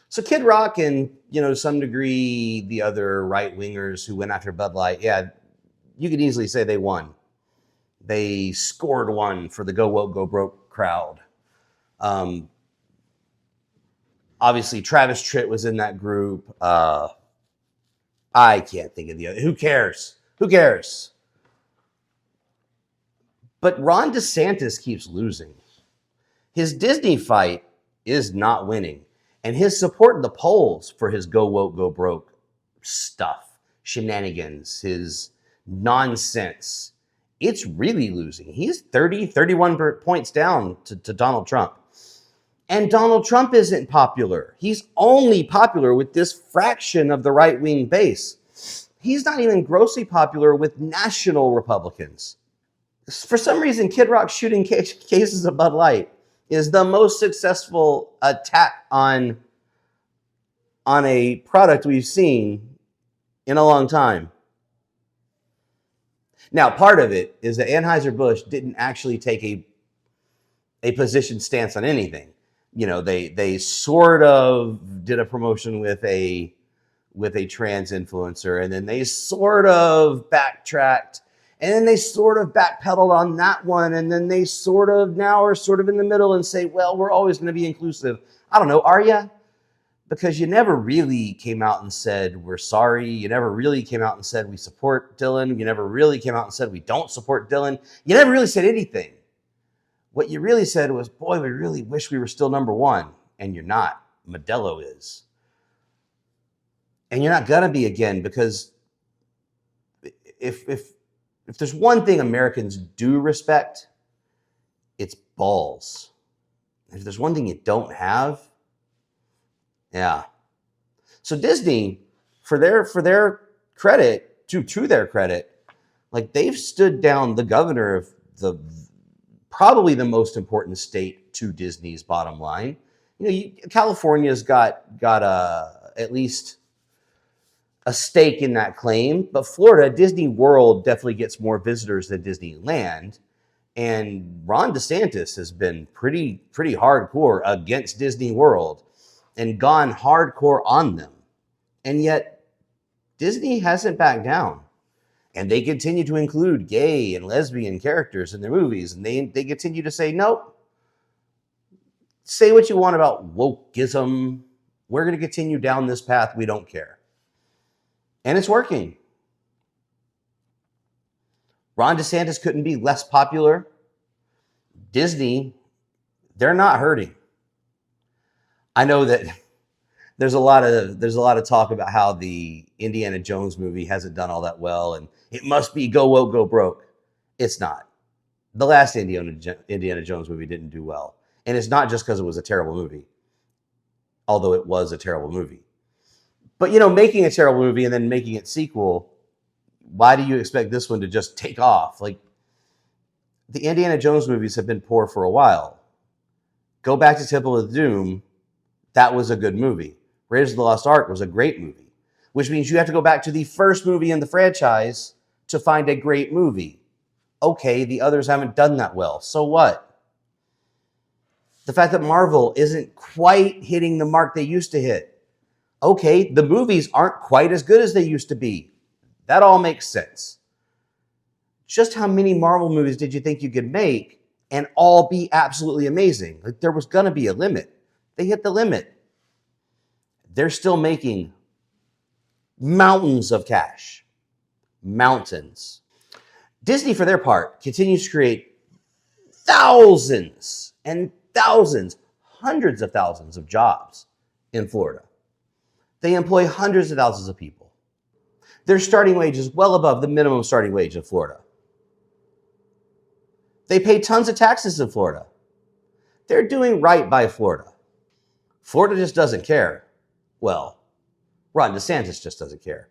So Kid Rock and, to some degree, the other right wingers who went after Bud Light, yeah, you could easily say they won. They scored one for the Go Woke, Go Broke crowd. Um, Obviously, Travis Tritt was in that group. I can't think of the other. Who cares? Who cares? But Ron DeSantis keeps losing. His Disney fight is not winning. And his support in the polls for his Go Woke, Go Broke stuff, shenanigans, his nonsense, it's really losing. He's 30, 31 points down to Donald Trump. And Donald Trump isn't popular. He's only popular with this fraction of the right-wing base. He's not even grossly popular with national Republicans. For some reason, Kid Rock shooting cases of Bud Light is the most successful attack on a product we've seen in a long time. Now, part of it is that Anheuser-Busch didn't actually take a position stance on anything. They sort of did a promotion with a trans influencer, and then they sort of backtracked, and then they sort of backpedaled on that one, and then they sort of now are sort of in the middle and say, well, we're always going to be inclusive. I don't know, are you? Because you never really came out and said we're sorry. You never really came out and said we support Dylan. You never really came out and said we don't support Dylan. You never really said anything. What you really said was, boy, we really wish we were still number one. And you're not. Modelo is. And you're not going to be again, because if there's one thing Americans do respect, it's balls. If there's one thing you don't have, yeah. So Disney, for their credit, to their credit, like, they've stood down the governor of probably the most important state to Disney's bottom line. California's got at least a stake in that claim, but Florida, Disney World definitely gets more visitors than Disneyland. And Ron DeSantis has been pretty hardcore against Disney World and gone hardcore on them. And yet Disney hasn't backed down. And they continue to include gay and lesbian characters in their movies. And they continue to say, nope, say what you want about wokeism. We're going to continue down this path. We don't care. And it's working. Ron DeSantis couldn't be less popular. Disney, they're not hurting. I know that there's a lot of talk about how the Indiana Jones movie hasn't done all that well, and it must be Go Woke, Go Broke. It's not. The last Indiana Jones movie didn't do well. And it's not just because it was a terrible movie, although it was a terrible movie. But, making a terrible movie and then making it sequel, why do you expect this one to just take off? Like, the Indiana Jones movies have been poor for a while. Go back to Temple of Doom. That was a good movie. Raiders of the Lost Ark was a great movie, which means you have to go back to the first movie in the franchise to find a great movie. Okay, the others haven't done that well. So what? The fact that Marvel isn't quite hitting the mark they used to hit. Okay, the movies aren't quite as good as they used to be. That all makes sense. Just how many Marvel movies did you think you could make and all be absolutely amazing? Like, there was going to be a limit. They hit the limit. They're still making mountains of cash. Mountains. Disney, for their part, continues to create thousands and thousands, hundreds of thousands of jobs in Florida. They employ hundreds of thousands of people. Their starting wage is well above the minimum starting wage in Florida. They pay tons of taxes in Florida. They're doing right by Florida. Florida just doesn't care. Well, Ron DeSantis just doesn't care.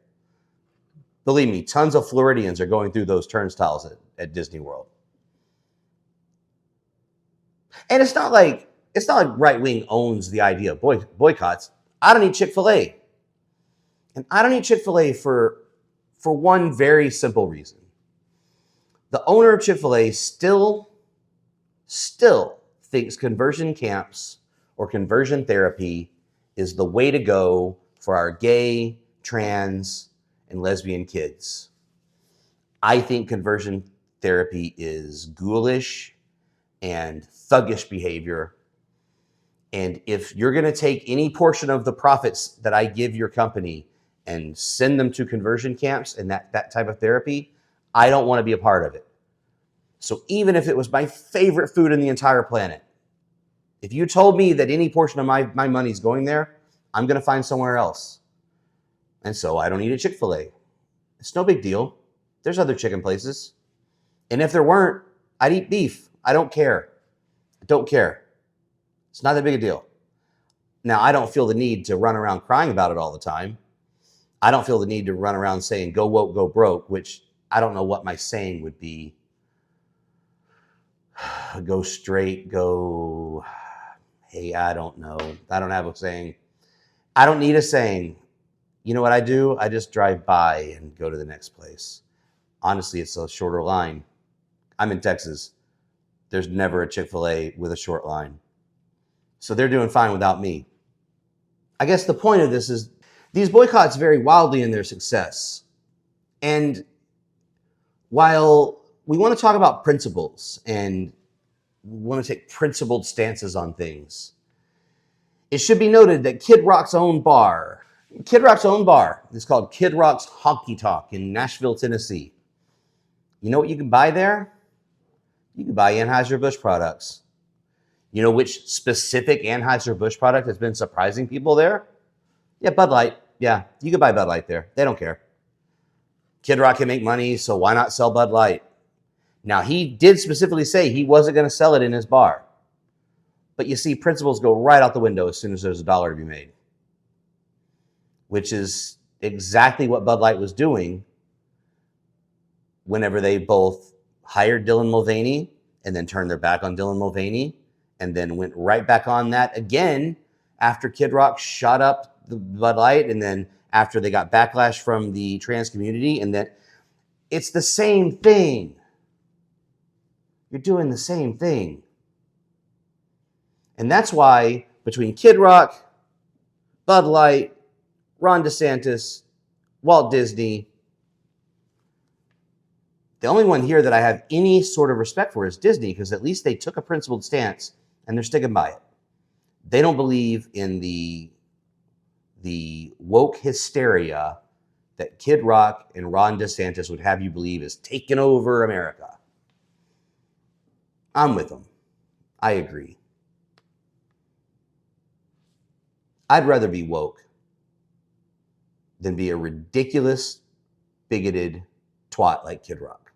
Believe me, tons of Floridians are going through those turnstiles at Disney World. And it's not like right wing owns the idea of boycotts. I don't eat Chick-fil-A. And I don't eat Chick-fil-A for one very simple reason. The owner of Chick-fil-A still thinks conversion camps or conversion therapy is the way to go for our gay, trans, and lesbian kids. I think conversion therapy is ghoulish and thuggish behavior. And if you're going to take any portion of the profits that I give your company and send them to conversion camps and that type of therapy, I don't want to be a part of it. So even if it was my favorite food in the entire planet, if you told me that any portion of my money is going there, I'm going to find somewhere else. And so I don't eat at Chick-fil-A. It's no big deal. There's other chicken places. And if there weren't, I'd eat beef. I don't care. I don't care. It's not that big a deal. Now, I don't feel the need to run around crying about it all the time. I don't feel the need to run around saying, go woke, go broke, which I don't know what my saying would be. Go straight, go, hey, I don't know. I don't have a saying. I don't need a saying. You know what I do? I just drive by and go to the next place. Honestly, it's a shorter line. I'm in Texas. There's never a Chick-fil-A with a short line. So they're doing fine without me. I guess the point of this is these boycotts vary wildly in their success. And while we want to talk about principles and we want to take principled stances on things, it should be noted that Kid Rock's own bar is called Kid Rock's Honky Tonk in Nashville, Tennessee. You know what you can buy there? You can buy Anheuser-Busch products. You know which specific Anheuser-Busch product has been surprising people there? Yeah, Bud Light. Yeah, you can buy Bud Light there. They don't care. Kid Rock can make money, so why not sell Bud Light? Now, he did specifically say he wasn't going to sell it in his bar. But you see, principles go right out the window as soon as there's a dollar to be made, which is exactly what Bud Light was doing whenever they both hired Dylan Mulvaney and then turned their back on Dylan Mulvaney and then went right back on that again after Kid Rock shot up the Bud Light and then after they got backlash from the trans community. And then it's the same thing. You're doing the same thing. And that's why between Kid Rock, Bud Light, Ron DeSantis, Walt Disney, the only one here that I have any sort of respect for is Disney, because at least they took a principled stance and they're sticking by it. They don't believe in the woke hysteria that Kid Rock and Ron DeSantis would have you believe is taking over America. I'm with them. I agree. I'd rather be woke than be a ridiculous, bigoted twat like Kid Rock.